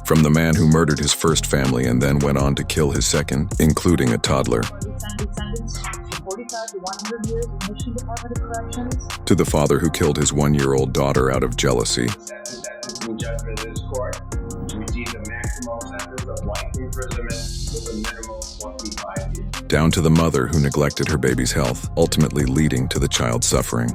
from the man who murdered his first family and then went on to kill his second, including a toddler, to the father who killed his 1-year-old daughter out of jealousy, down to the mother who neglected her baby's health, ultimately leading to the child's suffering.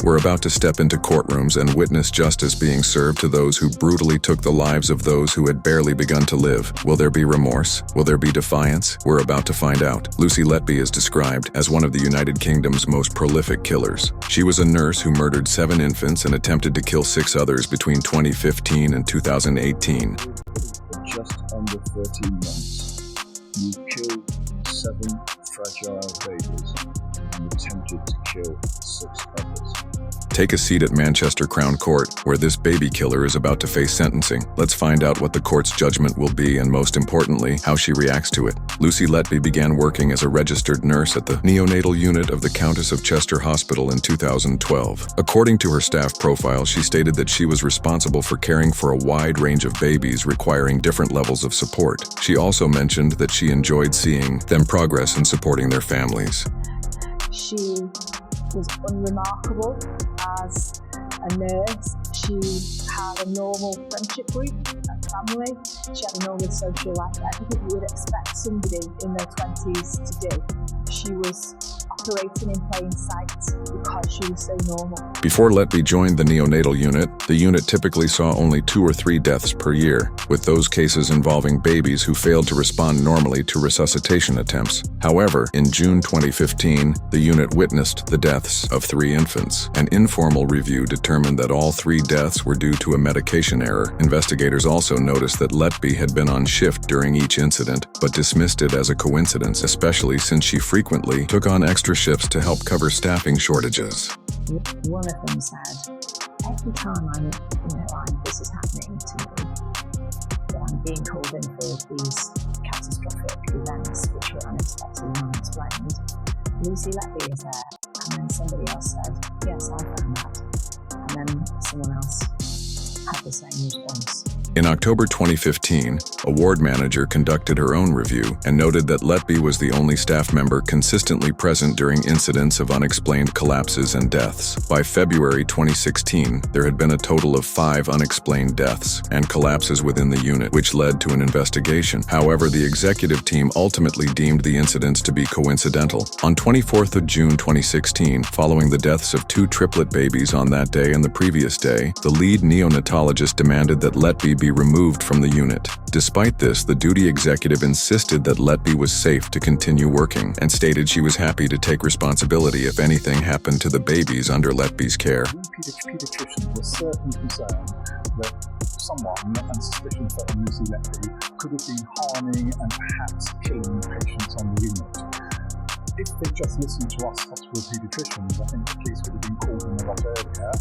We're about to step into courtrooms and witness justice being served to those who brutally took the lives of those who had barely begun to live. Will there be remorse? Will there be defiance? We're about to find out. Lucy Letby is described as one of the United Kingdom's most prolific killers. She was a nurse who murdered 7 infants and attempted to kill 6 others between 2015 and 2018. Just under 13 months, you killed 7 fragile babies and attempted to kill 6 others. Take a seat at Manchester Crown Court, where this baby killer is about to face sentencing. Let's find out what the court's judgment will be and, most importantly, how she reacts to it. Lucy Letby began working as a registered nurse at the neonatal unit of the Countess of Chester Hospital in 2012. According to her staff profile, she stated that she was responsible for caring for a wide range of babies requiring different levels of support. She also mentioned that she enjoyed seeing them progress in supporting their families. She was unremarkable as a nurse. She had a normal friendship group, a family. She had a normal social life. Everything you would expect somebody in their 20s to do. She was operating in plain sight because she was so normal. Before Letby joined the neonatal unit, the unit typically saw only 2 or 3 deaths per year, with those cases involving babies who failed to respond normally to resuscitation attempts. However, in June 2015, the unit witnessed the deaths of 3 infants. An informal review determined that all 3 deaths were due to a medication error. Investigators also noticed that Letby had been on shift during each incident, but dismissed it as a coincidence, especially since she frequently took on extra shifts to help cover staffing shortages. One of them said, every time this is happening to me, that I'm being called in for these catastrophic events which were unexpected and unexplained, Lucy Letby is there. And then somebody else said, yes, I found that. And then someone else had the same response. In October 2015, a ward manager conducted her own review and noted that Letby was the only staff member consistently present during incidents of unexplained collapses and deaths. By February 2016, there had been a total of 5 unexplained deaths and collapses within the unit, which led to an investigation. However, the executive team ultimately deemed the incidents to be coincidental. On 24th of June 2016, following the deaths of 2 triplet babies on that day and the previous day, the lead neonatologist demanded that Letby be removed from the unit. Despite this, the duty executive insisted that Letby was safe to continue working and stated she was happy to take responsibility if anything happened to the babies under Letby's care. Pediatricians were certainly concerned that someone, and suspicions that Lucy Letby, could have been harming and perhaps killing patients on the unit. If they just listened to us hospital pediatricians, I think the police would have been called in a lot earlier.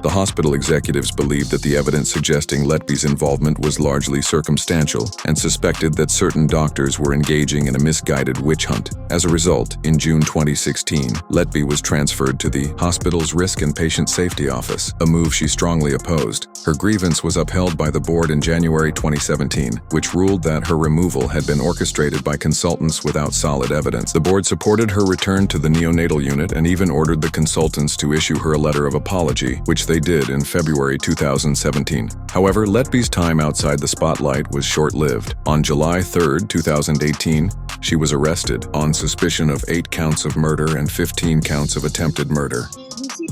The hospital executives believed that the evidence suggesting Letby's involvement was largely circumstantial and suspected that certain doctors were engaging in a misguided witch hunt. As a result, in June 2016, Letby was transferred to the hospital's Risk and Patient Safety Office, a move she strongly opposed. Her grievance was upheld by the board in January 2017, which ruled that her removal had been orchestrated by consultants without solid evidence. The board supported her return to the neonatal unit and even ordered the consultants to issue her a letter of apology, which they did in February 2017. However, Letby's time outside the spotlight was short-lived. On July 3, 2018, she was arrested on suspicion of 8 counts of murder and 15 counts of attempted murder.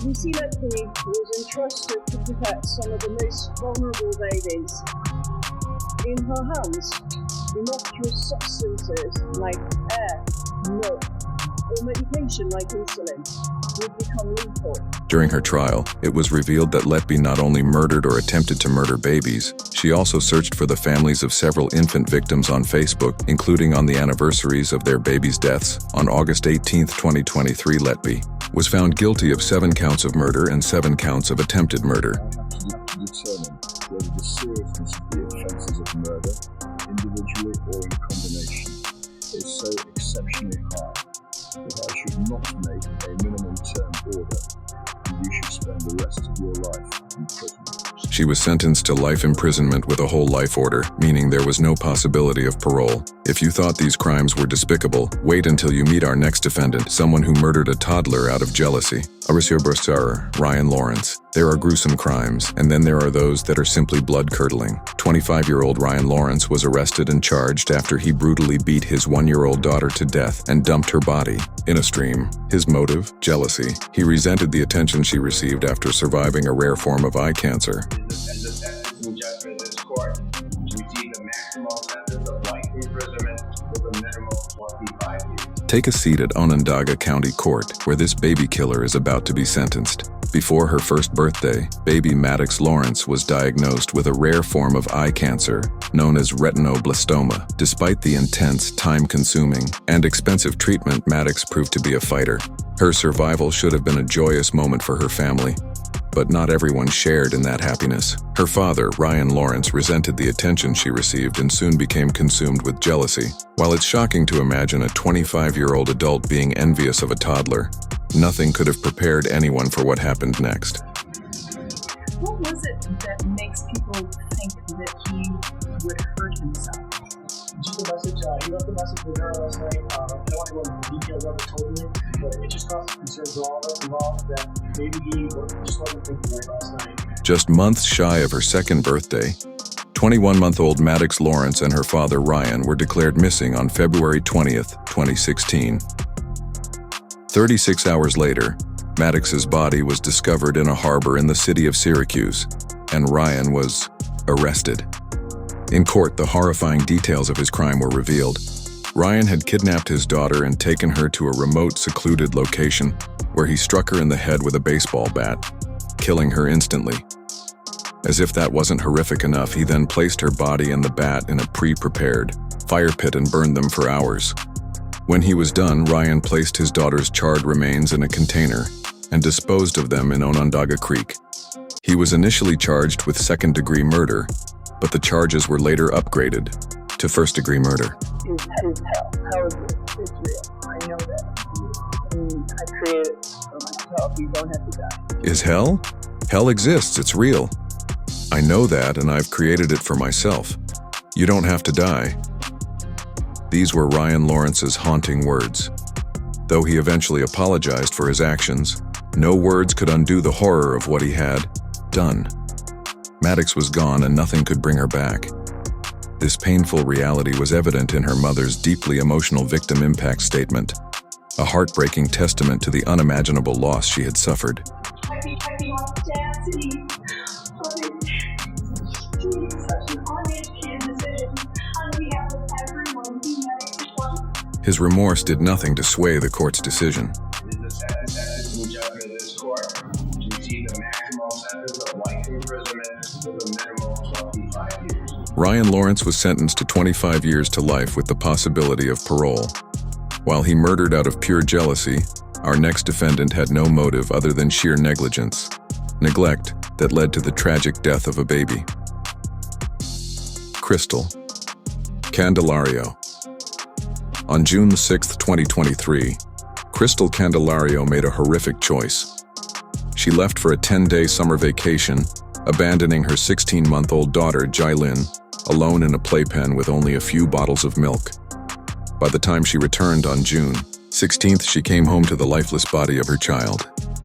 Lucy Letby was entrusted to protect some of the most vulnerable babies. In her hands, innocuous substances like air, milk, or medication like insulin would become lethal. During her trial, it was revealed that Letby not only murdered or attempted to murder babies, she also searched for the families of several infant victims on Facebook, including on the anniversaries of their babies' deaths. On August 18, 2023, Letby was found guilty of 7 counts of murder and 7 counts of attempted murder. I have to determine whether the seriousness of the offences of murder, individually or in combination, is so exceptionally high that I should not make a minimum term order, and you should spend the rest of your life in prison. She was sentenced to life imprisonment with a whole life order, meaning there was no possibility of parole. If you thought these crimes were despicable, wait until you meet our next defendant, someone who murdered a toddler out of jealousy. Ryan Lawrence. There are gruesome crimes, and then there are those that are simply blood-curdling. 25-year-old Ryan Lawrence was arrested and charged after he brutally beat his 1-year-old daughter to death and dumped her body in a stream. His motive? Jealousy. He resented the attention she received after surviving a rare form of eye cancer. As a sentencing judgment of this court, to receive the maximum sentence of life imprisonment with a minimum of 25 years. Take a seat at Onondaga County Court, where this baby killer is about to be sentenced. Before her first birthday, baby Maddox Lawrence was diagnosed with a rare form of eye cancer known as retinoblastoma. Despite the intense, time-consuming, and expensive treatment, Maddox proved to be a fighter. Her survival should have been a joyous moment for her family, but not everyone shared in that happiness. Her father, Ryan Lawrence, resented the attention she received and soon became consumed with jealousy. While it's shocking to imagine a 25-year-old adult being envious of a toddler, nothing could have prepared anyone for what happened next. What was it that makes people think that he would hurt himself? Just a message, he left a message with her last night. I don't want to go into the details of it totally, but it just caused concern for all of us involved that maybe he just wasn't thinking right last night. Just months shy of her second birthday, 21-month-old Maddox Lawrence and her father Ryan were declared missing on February 20th, 2016. 36 hours later, Maddox's body was discovered in a harbor in the city of Syracuse, and Ryan was arrested. In court, the horrifying details of his crime were revealed. Ryan had kidnapped his daughter and taken her to a remote, secluded location where he struck her in the head with a baseball bat, killing her instantly. As if that wasn't horrific enough, he then placed her body and the bat in a pre-prepared fire pit and burned them for hours. When he was done, Ryan placed his daughter's charred remains in a container and disposed of them in Onondaga Creek. He was initially charged with second-degree murder, but the charges were later upgraded to first-degree murder. Is hell. Hell exists. It's real. I know that. And I created it for myself. You don't have to die. Is hell? Hell exists. It's real. I know that, and I've created it for myself. You don't have to die. These were Ryan Lawrence's haunting words. Though he eventually apologized for his actions, no words could undo the horror of what he had done. Maddox was gone and nothing could bring her back. This painful reality was evident in her mother's deeply emotional victim impact statement, a heartbreaking testament to the unimaginable loss she had suffered. I think the audacity of doing such an uneducated decision on behalf of everyone who met. His remorse did nothing to sway the court's decision. It is a sentencing judgment of this court to receive the maximum sentence of life imprisonment with a minimum of 25 years. Ryan Lawrence was sentenced to 25 years to life with the possibility of parole. While he murdered out of pure jealousy, our next defendant had no motive other than sheer negligence, neglect that led to the tragic death of a baby. Crystal Candelario. On June 6, 2023, Crystal Candelario made a horrific choice. She left for a 10-day summer vacation, abandoning her 16-month-old daughter, Jailyn, alone in a playpen with only a few bottles of milk. By the time she returned on June 16th, she came home to the lifeless body of her child.